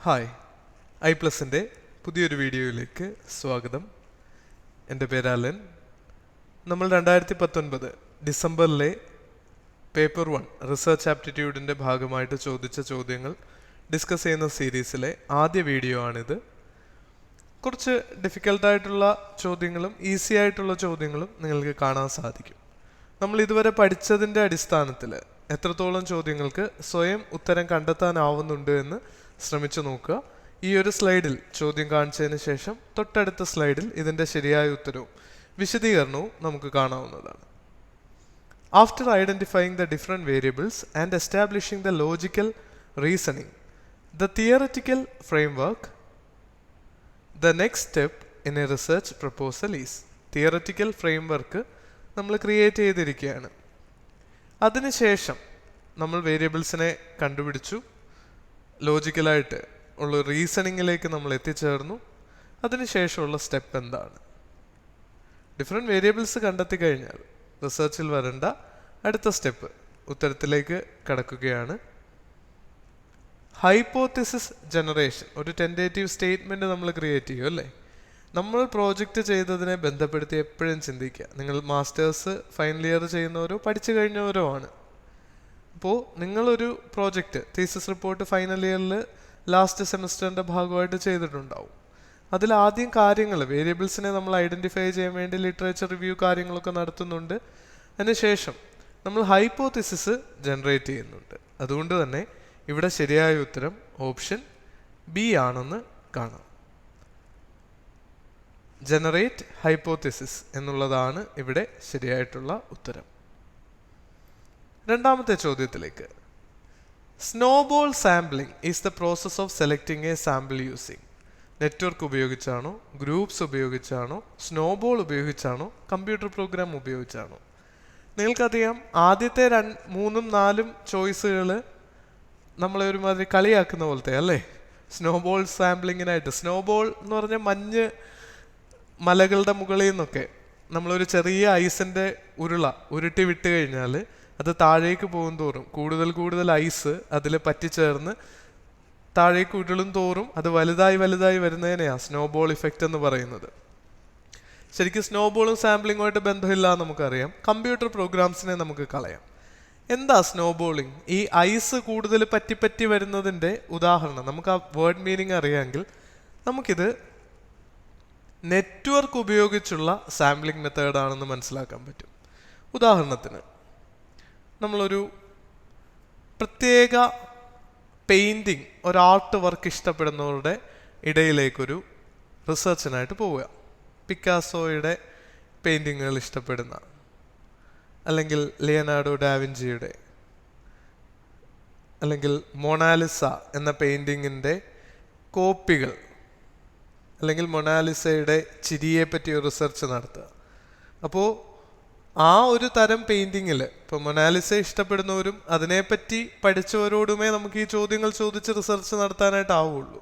Hi, ഐ+ൻ്റെ പുതിയൊരു വീഡിയോയിലേക്ക് സ്വാഗതം. എൻ്റെ പേര് അലൻ. നമ്മൾ 2019 ഡിസംബറിലെ പേപ്പർ 1 റിസർച്ച് ആപ്റ്റിറ്റ്യൂഡിൻ്റെ ഭാഗമായിട്ട് ചോദിച്ച ചോദ്യങ്ങൾ ഡിസ്കസ് ചെയ്യുന്ന സീരീസിലെ ആദ്യ വീഡിയോ ആണിത്. കുറച്ച് ഡിഫിക്കൽട്ടായിട്ടുള്ള ചോദ്യങ്ങളും ഈസി ആയിട്ടുള്ള ചോദ്യങ്ങളും നിങ്ങൾക്ക് കാണാൻ സാധിക്കും. നമ്മൾ ഇതുവരെ പഠിച്ചതിൻ്റെ അടിസ്ഥാനത്തിൽ എത്രത്തോളം ചോദ്യങ്ങൾക്ക് സ്വയം ഉത്തരം കണ്ടെത്താനാവുന്നുണ്ട് എന്ന് ശ്രമിച്ചു നോക്കുക. ഈ ഒരു സ്ലൈഡിൽ ചോദ്യം കാണിച്ചതിന് ശേഷം തൊട്ടടുത്ത സ്ലൈഡിൽ ഇതിൻ്റെ ശരിയായ ഉത്തരവും വിശദീകരണവും നമുക്ക് കാണാവുന്നതാണ്. After identifying the different variables and establishing the logical reasoning, the theoretical framework, the next step in a research proposal is. Theoretical framework നമ്മൾ ക്രിയേറ്റ് ചെയ്തിരിക്കുകയാണ്. അതിനുശേഷം നമ്മൾ വേരിയബിൾസിനെ കണ്ടുപിടിച്ചു, ലോജിക്കലായിട്ട് ഉള്ള റീസണിങ്ങിലേക്ക് നമ്മൾ എത്തിച്ചേർന്നു. അതിനുശേഷമുള്ള സ്റ്റെപ്പ് എന്താണ്? ഡിഫറെൻറ്റ് വേരിയബിൾസ് കണ്ടെത്തി കഴിഞ്ഞാൽ റിസർച്ചിൽ വരേണ്ട അടുത്ത സ്റ്റെപ്പ് ഉത്തരത്തിലേക്ക് കടക്കുകയാണ്. Hypothesis generation. ഒരു ടെൻറ്റേറ്റീവ് സ്റ്റേറ്റ്മെൻറ്റ് നമ്മൾ ക്രിയേറ്റ് ചെയ്യും അല്ലേ? നമ്മൾ പ്രോജക്റ്റ് ചെയ്തതിനെ ബന്ധപ്പെടുത്തി എപ്പോഴും ചിന്തിക്കുക. നിങ്ങൾ മാസ്റ്റേഴ്സ് ഫൈനൽ ഇയർ ചെയ്യുന്നവരോ പഠിച്ചു കഴിഞ്ഞവരോ ആണ്. അപ്പോൾ നിങ്ങളൊരു പ്രോജക്റ്റ് തീസിസ് റിപ്പോർട്ട് ഫൈനൽ ഇയറിൽ ലാസ്റ്റ് സെമിസ്റ്ററിൻ്റെ ഭാഗമായിട്ട് ചെയ്തിട്ടുണ്ടാവും. അതിലാദ്യം കാര്യങ്ങൾ വേരിയബിൾസിനെ നമ്മൾ ഐഡൻറ്റിഫൈ ചെയ്യാൻ വേണ്ടി ലിറ്ററേച്ചർ റിവ്യൂ കാര്യങ്ങളൊക്കെ നടത്തുന്നുണ്ട്. അതിനുശേഷം നമ്മൾ ഹൈപ്പോത്തിസിസ് ജനറേറ്റ് ചെയ്യുന്നുണ്ട്. അതുകൊണ്ട് തന്നെ ഇവിടെ ശരിയായ ഉത്തരം ഓപ്ഷൻ ബി ആണെന്ന് കാണാം. ജനറേറ്റ് ഹൈപ്പോത്തിസിസ് എന്നുള്ളതാണ് ഇവിടെ ശരിയായിട്ടുള്ള ഉത്തരം. രണ്ടാമത്തെ ചോദ്യത്തിലേക്ക്. Snowball sampling is the process of selecting a sample using. Network ഉപയോഗിച്ചാണോ, ഗ്രൂപ്പ്സ് ഉപയോഗിച്ചാണോ, സ്നോബോൾ ഉപയോഗിച്ചാണോ, കമ്പ്യൂട്ടർ പ്രോഗ്രാം ഉപയോഗിച്ചാണോ? നിങ്ങൾക്കറിയാം, ആദ്യത്തെ 3, 4 ചോയ്സുകൾ നമ്മളെ ഒരുമാതിരി കളിയാക്കുന്ന പോലത്തെ അല്ലേ? സ്നോബോൾ സാമ്പിളിങ്ങിനായിട്ട്. സ്നോബോൾ എന്ന് പറഞ്ഞാൽ മഞ്ഞ് മലകളുടെ മുകളിൽ നിന്നൊക്കെ നമ്മളൊരു ചെറിയ ഐസിൻ്റെ ഉരുട്ടി വിട്ട് കഴിഞ്ഞാൽ അത് താഴേക്ക് പോകും തോറും കൂടുതൽ ഐസ് അതിൽ പറ്റിച്ചേർന്ന് താഴേക്ക് ഉരുളും തോറും അത് വലുതായി വരുന്നതിനെയാണ് സ്നോബോൾ ഇഫക്റ്റ് എന്ന് പറയുന്നത്. ശരിക്കും സ്നോബോളും സാമ്പിളിങ്ങുമായിട്ട് ബന്ധമില്ല എന്ന് നമുക്കറിയാം. കമ്പ്യൂട്ടർ പ്രോഗ്രാംസിനെ നമുക്ക് കളയാം. എന്താ സ്നോബോളിങ്? ഈ ഐസ് കൂടുതൽ പറ്റി വരുന്നതിൻ്റെ ഉദാഹരണം നമുക്ക് ആ വേർഡ് മീനിങ് അറിയാമെങ്കിൽ നമുക്കിത് നെറ്റ്വർക്ക് ഉപയോഗിച്ചുള്ള സാമ്പിളിംഗ് മെത്തേഡാണെന്ന് മനസ്സിലാക്കാൻ പറ്റും. ഉദാഹരണത്തിന് നമ്മളൊരു പ്രത്യേക പെയിൻറ്റിങ്, ഒരു ആർട്ട് വർക്ക് ഇഷ്ടപ്പെടുന്നവരുടെ ഇടയിലേക്കൊരു റിസർച്ചിനായിട്ട് പോവുക. പിക്കാസോയുടെ പെയിൻറ്റിങ്ങുകൾ ഇഷ്ടപ്പെടുന്ന, അല്ലെങ്കിൽ ലിയനാർഡോ ഡാവിഞ്ചിയുടെ, അല്ലെങ്കിൽ മൊണാലിസ എന്ന പെയിൻറ്റിങ്ങിൻ്റെ കോപ്പികൾ, അല്ലെങ്കിൽ മൊണാലിസയുടെ ചിരിയെ പറ്റി ഒരു റിസർച്ച് നടത്തുക. അപ്പോൾ ആ ഒരു തരം പെയിൻറ്റിങ്ങിൽ ഇപ്പോൾ മൊണാലിസ ഇഷ്ടപ്പെടുന്നവരും അതിനെപ്പറ്റി പഠിച്ചവരോടുമേ നമുക്ക് ഈ ചോദ്യങ്ങൾ ചോദിച്ച് റിസർച്ച് നടത്താനായിട്ടാവുള്ളൂ.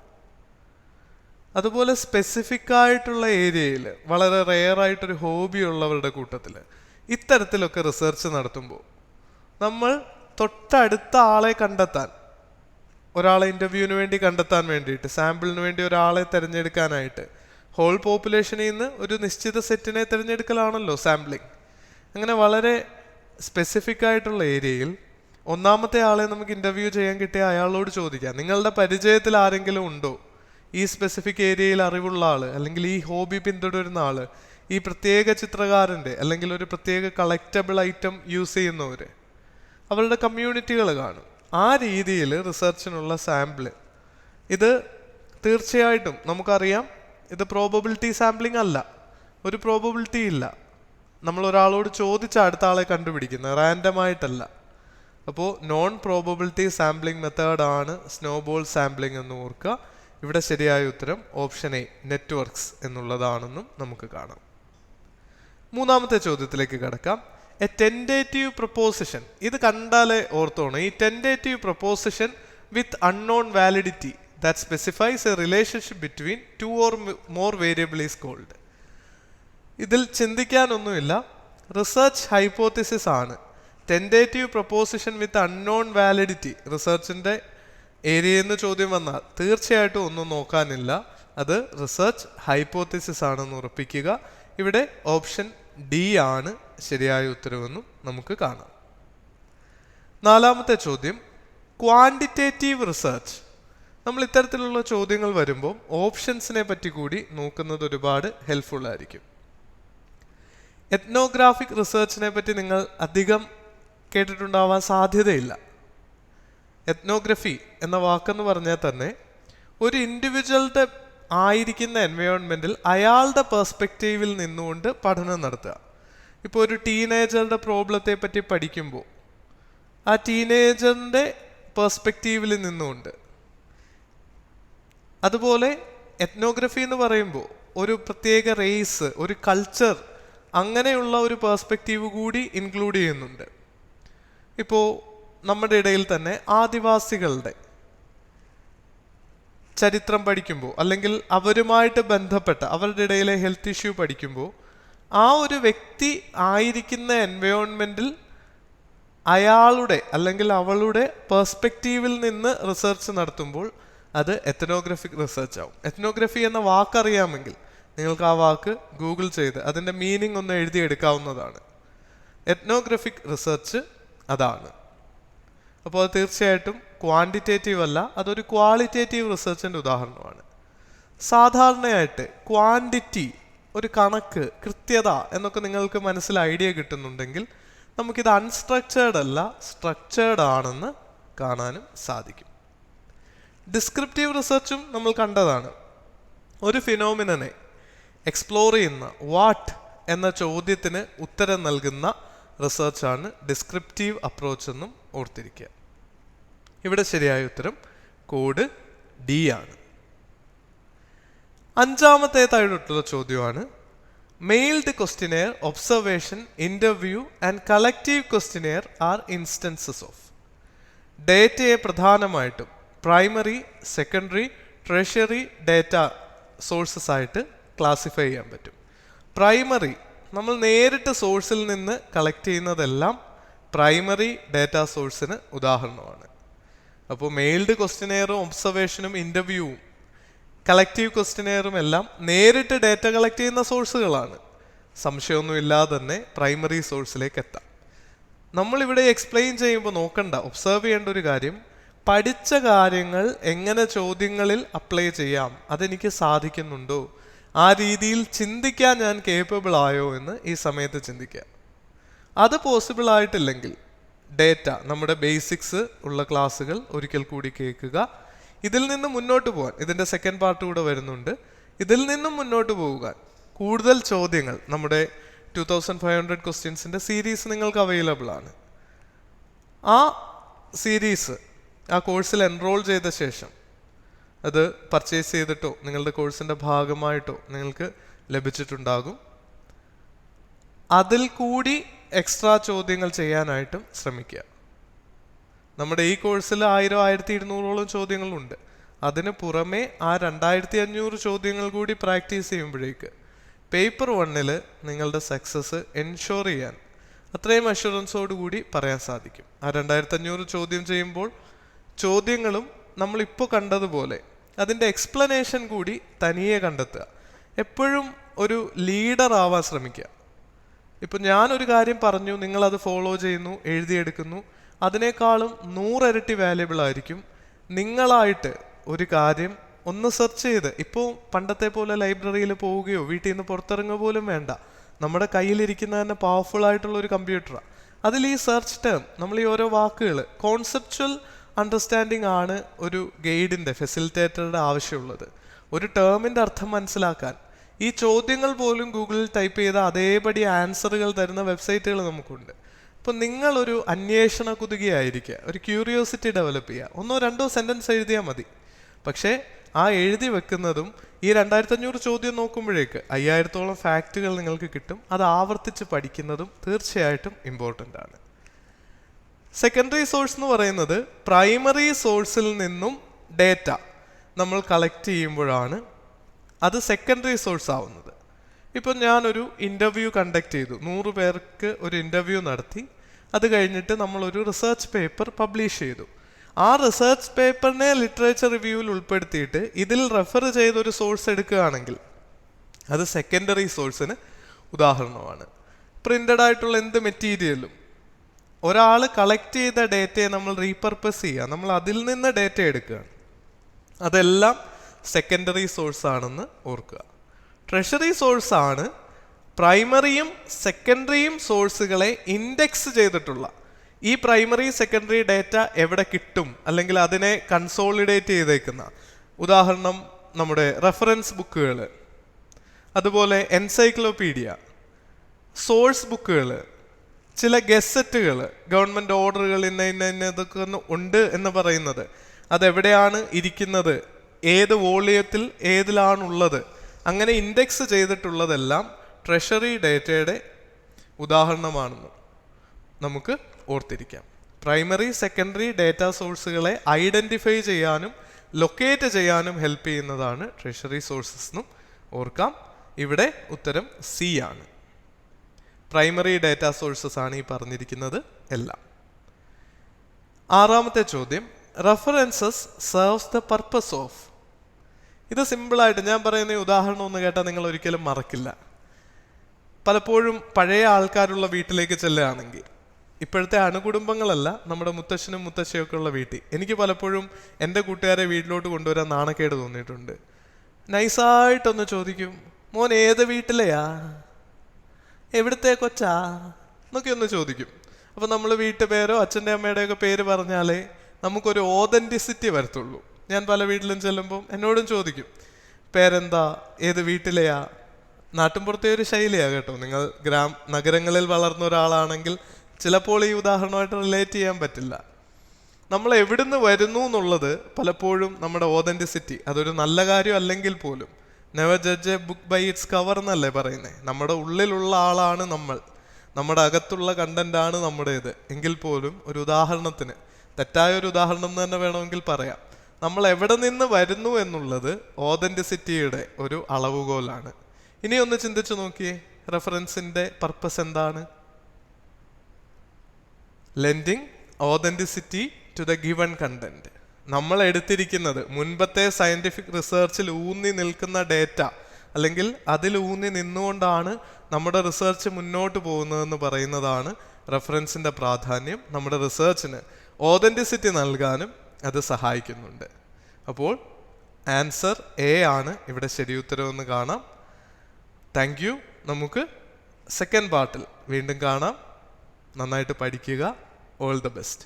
അതുപോലെ സ്പെസിഫിക് ആയിട്ടുള്ള ഏരിയയിൽ വളരെ റെയറായിട്ടൊരു ഹോബി ഉള്ളവരുടെ കൂട്ടത്തിൽ ഇത്തരത്തിലൊക്കെ റിസർച്ച് നടത്തുമ്പോൾ നമ്മൾ തൊട്ടടുത്ത ആളെ കണ്ടെത്താൻ, ഒരാളെ ഇൻ്റർവ്യൂവിന് വേണ്ടി കണ്ടെത്താൻ വേണ്ടിയിട്ട്, സാമ്പിളിന് വേണ്ടി ഒരാളെ തിരഞ്ഞെടുക്കാനായിട്ട് ഹോൾ പോപ്പുലേഷനിൽ നിന്ന് ഒരു നിശ്ചിത സെറ്റിനെ തിരഞ്ഞെടുക്കലാണല്ലോ സാമ്പിളിങ്. അങ്ങനെ വളരെ സ്പെസിഫിക് ആയിട്ടുള്ള ഏരിയയിൽ ഒന്നാമത്തെ ആളെ നമുക്ക് ഇൻ്റർവ്യൂ ചെയ്യാൻ കിട്ടിയ അയാളോട് ചോദിക്കാം, നിങ്ങളുടെ പരിചയത്തിൽ ആരെങ്കിലും ഉണ്ടോ ഈ സ്പെസിഫിക് ഏരിയയിൽ അറിവുള്ള ആൾ, അല്ലെങ്കിൽ ഈ ഹോബി പിന്തുടരുന്ന ആൾ, ഈ പ്രത്യേക ചിത്രകാരൻ്റെ അല്ലെങ്കിൽ ഒരു പ്രത്യേക കളക്റ്റബിൾ ഐറ്റം യൂസ് ചെയ്യുന്നവർ, അവരുടെ കമ്മ്യൂണിറ്റികൾ കാണും. ആ രീതിയിൽ റിസർച്ചിനുള്ള സാമ്പിള് ഇത് തീർച്ചയായിട്ടും നമുക്കറിയാം, ഇത് പ്രോബബിലിറ്റി സാമ്പിളിംഗ് അല്ല, ഒരു പ്രോബബിലിറ്റി ഇല്ല. നമ്മൾ ഒരാളോട് ചോദിച്ച അടുത്ത ആളെ കണ്ടുപിടിക്കുന്നത്, റാൻഡമായിട്ടല്ല. അപ്പോൾ നോൺ പ്രോബബിലിറ്റി സാമ്പിളിംഗ് മെത്തേഡാണ് സ്നോബോൾ സാമ്പിളിംഗ് എന്ന് ഓർക്കുക. ഇവിടെ ശരിയായ ഉത്തരം ഓപ്ഷൻ എ, നെറ്റ്വർക്ക്സ് എന്നുള്ളതാണെന്നും നമുക്ക് കാണാം. മൂന്നാമത്തെ ചോദ്യത്തിലേക്ക് കടക്കാം. A tentative proposition. ഇത് കണ്ടാലേ ഓർത്തോണം. ഈ tentative proposition with unknown validity that specifies a relationship between 2 or more variable is called. ഇതിൽ ചിന്തിക്കാനൊന്നുമില്ല, റിസർച്ച് ഹൈപ്പോത്തിസിസ് ആണ്. Tentative proposition with unknown validity റിസർച്ചിൻ്റെ ഏരിയയിൽ നിന്ന് ചോദ്യം വന്നാൽ തീർച്ചയായിട്ടും ഒന്നും നോക്കാനില്ല, അത് റിസർച്ച് ഹൈപ്പോത്തിസിസ് ആണെന്ന് ഉറപ്പിക്കുക. ഇവിടെ ഓപ്ഷൻ ഡി ആണ് ശരിയായ ഉത്തരവെന്നും നമുക്ക് കാണാം. നാലാമത്തെ ചോദ്യം, ക്വാണ്ടിറ്റേറ്റീവ് റിസർച്ച്. നമ്മൾ ഇത്തരത്തിലുള്ള ചോദ്യങ്ങൾ വരുമ്പോൾ ഓപ്ഷൻസിനെ പറ്റി കൂടി നോക്കുന്നത് ഒരുപാട് ഹെൽപ്ഫുൾ ആയിരിക്കും. എത്നോഗ്രാഫിക് റിസർച്ചിനെ പറ്റി നിങ്ങൾ അധികം കേട്ടിട്ടുണ്ടാവാൻ സാധ്യതയില്ല. എത്നോഗ്രഫി എന്ന വാക്കെന്ന് പറഞ്ഞാൽ തന്നെ ഒരു ഇൻഡിവിജ്വലിൻ്റെ ആയിരിക്കുന്ന എൻവയോൺമെൻറ്റിൽ അയാളുടെ പെർസ്പെക്റ്റീവിൽ നിന്നുകൊണ്ട് പഠനം നടത്തുക. ഇപ്പോൾ ഒരു ടീനേജറുടെ പ്രോബ്ലത്തെ പറ്റി പഠിക്കുമ്പോൾ ആ ടീനേജറിൻ്റെ പെർസ്പെക്റ്റീവിൽ നിന്നുകൊണ്ട്, അതുപോലെ എത്നോഗ്രഫി എന്ന് പറയുമ്പോൾ ഒരു പ്രത്യേക റേസ്, ഒരു കൾച്ചർ, അങ്ങനെയുള്ള ഒരു പെർസ്പെക്റ്റീവ് കൂടി ഇൻക്ലൂഡ് ചെയ്യുന്നുണ്ട്. ഇപ്പോൾ നമ്മുടെ ഇടയിൽ തന്നെ ആദിവാസികളുടെ ചരിത്രം പഠിക്കുമ്പോൾ, അല്ലെങ്കിൽ അവരുമായിട്ട് ബന്ധപ്പെട്ട അവരുടെ ഇടയിലെ ഹെൽത്ത് ഇഷ്യൂ പഠിക്കുമ്പോൾ, ആ ഒരു വ്യക്തി ആയിരിക്കുന്ന എൻവയോൺമെൻറ്റിൽ അയാളുടെ അല്ലെങ്കിൽ അവളുടെ പെർസ്പെക്റ്റീവിൽ നിന്ന് റിസർച്ച് നടത്തുമ്പോൾ അത് എത്നോഗ്രഫിക് റിസർച്ച് ആവും. എത്നോഗ്രഫി എന്ന വാക്കറിയാമെങ്കിൽ നിങ്ങൾക്ക് ആ വാക്ക് ഗൂഗിൾ ചെയ്ത് അതിൻ്റെ മീനിങ് ഒന്ന് എഴുതിയെടുക്കാവുന്നതാണ്. എത്നോഗ്രഫിക് റിസർച്ച് അതാണ്. അപ്പോൾ അത് തീർച്ചയായിട്ടും ക്വാണ്ടിറ്റേറ്റീവ് അല്ല, അതൊരു ക്വാളിറ്റേറ്റീവ് റിസർച്ചിൻ്റെ ഉദാഹരണമാണ്. സാധാരണയായിട്ട് ക്വാണ്ടിറ്റി, ഒരു കണക്ക്, കൃത്യത എന്നൊക്കെ നിങ്ങൾക്ക് മനസ്സിൽ ഐഡിയ കിട്ടുന്നുണ്ടെങ്കിൽ നമുക്കിത് അൺസ്ട്രക്ചേർഡ് അല്ല, സ്ട്രക്ചേർഡ് ആണെന്ന് കാണാനും സാധിക്കും. ഡിസ്ക്രിപ്റ്റീവ് റിസർച്ചും നമ്മൾ കണ്ടതാണ്. ഒരു ഫിനോമിനനെ എക്സ്പ്ലോർ ചെയ്യുന്ന വാട്ട് എന്ന ചോദ്യത്തിന് ഉത്തരം നൽകുന്ന റിസർച്ചാണ് ഡിസ്ക്രിപ്റ്റീവ് അപ്രോച്ച് എന്നും ഓർത്തിരിക്കുക. ഇവിടെ ശരിയായ ഉത്തരം കോഡ് ഡി ആണ്. അഞ്ചാമത്തേതായിട്ടുള്ള ചോദ്യമാണ് mailed questionnaire, observation, interview and collective questionnaire are instances of. ഡേറ്റയെ പ്രധാനമായിട്ടും primary, secondary, tertiary data sources ആയിട്ട് ക്ലാസിഫൈ ചെയ്യാൻ പറ്റും. പ്രൈമറി, നമ്മൾ നേരിട്ട് സോഴ്സിൽ നിന്ന് കളക്ട് ചെയ്യുന്നതെല്ലാം പ്രൈമറി ഡേറ്റാ സോഴ്സിന് ഉദാഹരണമാണ്. അപ്പോൾ മെയിൽഡ് ക്വസ്റ്റിനെയറും ഒബ്സർവേഷനും ഇൻ്റർവ്യൂവും കളക്റ്റീവ് ക്വസ്റ്റിനെയറും എല്ലാം നേരിട്ട് ഡേറ്റ കളക്ട് ചെയ്യുന്ന സോഴ്സുകളാണ്. സംശയമൊന്നുമില്ലാതെ തന്നെ പ്രൈമറി സോഴ്സിലേക്ക് എത്താം. നമ്മളിവിടെ എക്സ്പ്ലെയിൻ ചെയ്യുമ്പോൾ നോക്കണ്ട, ഒബ്സർവ് ചെയ്യേണ്ട ഒരു കാര്യം, പഠിച്ച കാര്യങ്ങൾ എങ്ങനെ ചോദ്യങ്ങളിൽ അപ്ലൈ ചെയ്യാം, അതെനിക്ക് സാധിക്കുന്നുണ്ടോ, ആ രീതിയിൽ ചിന്തിക്കാൻ ഞാൻ കേപ്പബിൾ ആയോ എന്ന് ഈ സമയത്ത് ചിന്തിക്കുക. അത് പോസിബിൾ ആയിട്ടില്ലെങ്കിൽ ഡേറ്റ, നമ്മുടെ ബേസിക്സ് ഉള്ള ക്ലാസ്സുകൾ ഒരിക്കൽ കൂടി കേൾക്കുക. ഇതിൽ നിന്ന് മുന്നോട്ട് പോകാൻ, ഇതിൻ്റെ സെക്കൻഡ് പാർട്ട് കൂടെ വരുന്നുണ്ട്, ഇതിൽ നിന്നും മുന്നോട്ട് പോകാൻ കൂടുതൽ ചോദ്യങ്ങൾ നമ്മുടെ 2500 ക്വസ്റ്റ്യൻസിൻ്റെ സീരീസ് നിങ്ങൾക്ക് അവൈലബിൾ ആണ്. ആ സീരീസ് ആ കോഴ്സിൽ എൻറോൾ ചെയ്ത ശേഷം അത് പർച്ചേസ് ചെയ്തിട്ടോ നിങ്ങളുടെ കോഴ്സിൻ്റെ ഭാഗമായിട്ടോ നിങ്ങൾക്ക് ലഭിച്ചിട്ടുണ്ടാകും. അതിൽ കൂടി എക്സ്ട്രാ ചോദ്യങ്ങൾ ചെയ്യാനായിട്ടും ശ്രമിക്കുക. നമ്മുടെ ഈ കോഴ്സിൽ 1000-1200ഓളം ചോദ്യങ്ങളുണ്ട്. അതിന് പുറമെ ആ 2500 ചോദ്യങ്ങൾ കൂടി പ്രാക്ടീസ് ചെയ്യുമ്പോഴേക്ക് പേപ്പർ 1 നിങ്ങളുടെ സക്സസ് എൻഷുർ ചെയ്യാൻ അത്രയും അഷുറൻസോട് കൂടി പറയാൻ സാധിക്കും. ആ 2500 ചോദ്യം ചെയ്യുമ്പോൾ ചോദ്യങ്ങളും നമ്മളിപ്പോൾ കണ്ടതുപോലെ അതിൻ്റെ എക്സ്പ്ലനേഷൻ കൂടി തനിയെ കണ്ടെത്തുക. എപ്പോഴും ഒരു ലീഡർ ആവാൻ ശ്രമിക്കുക. ഇപ്പം ഞാനൊരു കാര്യം പറഞ്ഞു, നിങ്ങളത് ഫോളോ ചെയ്യുന്നു, എഴുതിയെടുക്കുന്നു, അതിനേക്കാളും 100 ഇരട്ടി വാല്യുബിൾ ആയിരിക്കും നിങ്ങളായിട്ട് ഒരു കാര്യം ഒന്ന് സെർച്ച് ചെയ്ത്. ഇപ്പോൾ പണ്ടത്തെ പോലെ ലൈബ്രറിയിൽ പോവുകയോ വീട്ടിൽ നിന്ന് പുറത്തിറങ്ങുക പോലും വേണ്ട, നമ്മുടെ കയ്യിലിരിക്കുന്ന തന്നെ പവർഫുൾ ആയിട്ടുള്ള ഒരു കമ്പ്യൂട്ടറാണ്. അതിൽ ഈ സെർച്ച് ടേം, നമ്മൾ ഈ ഓരോ വാക്കുകൾ, കോൺസെപ്ച്വൽ അണ്ടർസ്റ്റാൻഡിങ് ആണ് ഒരു ഗൈഡിൻ്റെ, ഫെസിലിറ്റേറ്ററുടെ ആവശ്യമുള്ളത്. ഒരു ടേമിൻ്റെ അർത്ഥം മനസ്സിലാക്കാൻ ഈ ചോദ്യങ്ങൾ പോലും ഗൂഗിളിൽ ടൈപ്പ് ചെയ്ത അതേപടി ആൻസറുകൾ തരുന്ന വെബ്സൈറ്റുകൾ നമുക്കുണ്ട്. അപ്പോൾ നിങ്ങളൊരു അന്വേഷണ കുതുകിയായിരിക്കുക, ഒരു ക്യൂരിയോസിറ്റി ഡെവലപ്പ് ചെയ്യുക. 1-2 സെൻറ്റൻസ് എഴുതിയാൽ മതി. പക്ഷേ ആ എഴുതി വെക്കുന്നതും ഈ 2500 ചോദ്യം നോക്കുമ്പോഴേക്ക് 5000ഓളം ഫാക്റ്റുകൾ നിങ്ങൾക്ക് കിട്ടും. അത് ആവർത്തിച്ച് പഠിക്കുന്നതും തീർച്ചയായിട്ടും ഇമ്പോർട്ടൻ്റ് ആണ്. സെക്കൻഡറി സോഴ്സ് എന്ന് പറയുന്നത് പ്രൈമറി സോഴ്സിൽ നിന്നും ഡേറ്റ നമ്മൾ കളക്ട് ചെയ്യുമ്പോഴാണ് അത് സെക്കൻഡറി സോഴ്സ് ആവുന്നത്. ഇപ്പം ഞാനൊരു ഇൻ്റർവ്യൂ കണ്ടക്ട് ചെയ്തു, 100 പേർക്ക് ഒരു ഇൻ്റർവ്യൂ നടത്തി, അത് കഴിഞ്ഞിട്ട് നമ്മളൊരു റിസർച്ച് പേപ്പർ പബ്ലിഷ് ചെയ്തു. ആ റിസർച്ച് പേപ്പറിനെ ലിറ്ററേച്ചർ റിവ്യൂവിൽ ഉൾപ്പെടുത്തിയിട്ട് ഇതിൽ റെഫർ ചെയ്തൊരു സോഴ്സ് എടുക്കുകയാണെങ്കിൽ അത് സെക്കൻഡറി സോഴ്സിന് ഉദാഹരണമാണ്. പ്രിന്റഡ് ആയിട്ടുള്ള എന്ത് മെറ്റീരിയലും ഒരാൾ കളക്ട് ചെയ്ത ഡേറ്റയെ നമ്മൾ റീപർപ്പസ് ചെയ്യുക, നമ്മൾ അതിൽ നിന്ന് ഡേറ്റ എടുക്കുകയാണ്, അതെല്ലാം സെക്കൻഡറി സോഴ്സ് ആണെന്ന് ഓർക്കുക. ട്രഷറി സോഴ്സ് ആണ് പ്രൈമറിയും സെക്കൻഡറിയും സോഴ്സുകളെ ഇൻഡെക്സ് ചെയ്തിട്ടുള്ള. ഈ പ്രൈമറി സെക്കൻഡറി ഡേറ്റ എവിടെ കിട്ടും, അല്ലെങ്കിൽ അതിനെ കൺസോളിഡേറ്റ് ചെയ്തേക്കുന്ന, ഉദാഹരണം നമ്മുടെ റെഫറൻസ് ബുക്കുകൾ, അതുപോലെ എൻസൈക്ലോപീഡിയ, സോഴ്സ് ബുക്കുകൾ, ചില ഗസറ്റുകൾ, ഗവൺമെൻറ് ഓർഡറുകൾ ഇതൊക്കെ ഉണ്ട് എന്ന് പറയുന്നത്, അതെവിടെയാണ് ഇരിക്കുന്നത്, ഏത് വോളിയത്തിൽ ഏതിലാണുള്ളത്, അങ്ങനെ ഇൻഡെക്സ് ചെയ്തിട്ടുള്ളതെല്ലാം ട്രഷറി ഡേറ്റയുടെ ഉദാഹരണമാണെന്ന് നമുക്ക് ഓർത്തിരിക്കാം. പ്രൈമറി സെക്കൻഡറി ഡേറ്റ സോഴ്സുകളെ ഐഡൻറ്റിഫൈ ചെയ്യാനും ലൊക്കേറ്റ് ചെയ്യാനും ഹെൽപ്പ് ചെയ്യുന്നതാണ് ട്രഷറി സോഴ്സസ് എന്നും ഓർക്കാം. ഇവിടെ ഉത്തരം സി ആണ്. പ്രൈമറി ഡേറ്റ സോഴ്സസ് ആണ് ഈ പറഞ്ഞിരിക്കുന്നത് എല്ലാം. ആറാമത്തെ ചോദ്യം, references serves the purpose of. ഇത് സിമ്പിളായിട്ട് ഞാൻ പറയുന്ന ഈ ഉദാഹരണം ഒന്ന് കേട്ടാൽ നിങ്ങൾ ഒരിക്കലും മറക്കില്ല. പലപ്പോഴും പഴയ ആൾക്കാരുള്ള വീട്ടിലേക്ക് ചെല്ലുകയാണെങ്കിൽ, ഇപ്പോഴത്തെ അണുകുടുംബങ്ങളല്ല, നമ്മുടെ മുത്തശ്ശനും മുത്തശ്ശിയൊക്കെ ഉള്ള വീട്ടിൽ, എനിക്ക് പലപ്പോഴും എൻ്റെ കൂട്ടുകാരെ വീട്ടിലോട്ട് കൊണ്ടുവരാൻ നാണക്കേട് തോന്നിയിട്ടുണ്ട്. നൈസായിട്ടൊന്ന് ചോദിക്കും, മോൻ ഏത് വീട്ടിലെയാ, എവിടുത്തെ കൊച്ചാ എന്നൊക്കെ ഒന്ന് ചോദിക്കും. അപ്പം നമ്മൾ വീട്ടുപേരോ അച്ഛൻ്റെ അമ്മയുടെയൊക്കെ പേര് പറഞ്ഞാലേ നമുക്കൊരു ഓതൻറ്റിസിറ്റി വരത്തുള്ളൂ. ഞാൻ പല വീട്ടിലും ചെല്ലുമ്പം എന്നോടും ചോദിക്കും, പേരെന്താ, ഏത് വീട്ടിലെയാ. നാട്ടിൻപുറത്തെ ഒരു ശൈലിയാണ് കേട്ടോ. നിങ്ങൾ നഗരങ്ങളിൽ വളർന്ന ഒരാളാണെങ്കിൽ ചിലപ്പോൾ ഈ ഉദാഹരണമായിട്ട് റിലേറ്റ് ചെയ്യാൻ പറ്റില്ല. നമ്മൾ എവിടുന്ന് വരുന്നു എന്നുള്ളത് പലപ്പോഴും നമ്മുടെ ഓതൻറ്റിസിറ്റി, അതൊരു നല്ല കാര്യം അല്ലെങ്കിൽ പോലും, never judge a book by its cover എന്നല്ലേ പറയുന്നത്. നമ്മുടെ ഉള്ളിലുള്ള ആളാണ് നമ്മൾ, നമ്മുടെ അകത്തുള്ള കണ്ടന്റാണ് നമ്മുടേത്. എങ്കിൽ പോലും ഒരു ഉദാഹരണത്തിന്, തെറ്റായ ഒരു ഉദാഹരണം തന്നെ വേണമെങ്കിൽ പറയാം, നമ്മൾ എവിടെ നിന്ന് വരുന്നു എന്നുള്ളത് ഓതൻറ്റിസിറ്റിയുടെ ഒരു അളവുകോലാണ്. ഇനി ഒന്ന് ചിന്തിച്ചു നോക്കിയേ, റെഫറൻസിന്റെ പർപ്പസ് എന്താണ്? Lending authenticity to the given content. നമ്മൾ എടുത്തിരിക്കുന്നത് മുൻപത്തെ സയന്റിഫിക് റിസർച്ചിൽ ഊന്നി നിൽക്കുന്ന ഡേറ്റ, അല്ലെങ്കിൽ അതിൽ ഊന്നി നിന്നുകൊണ്ടാണ് നമ്മുടെ റിസർച്ച് മുന്നോട്ട് പോകുന്നതെന്ന് പറയുന്നതാണ് റെഫറൻസിന്റെ പ്രാധാന്യം. നമ്മുടെ റിസർച്ചിന് ഓതൻറ്റിസിറ്റി നൽകാനും അത് സഹായിക്കുന്നുണ്ട്. അപ്പോൾ ആൻസർ എ ആണ് ഇവിടെ ശരി ഉത്തരവെന്ന് കാണാം. Thank you. നമുക്ക് സെക്കൻഡ് പാർട്ടിൽ വീണ്ടും കാണാം. നന്നായിട്ട് പഠിക്കുക. All the best.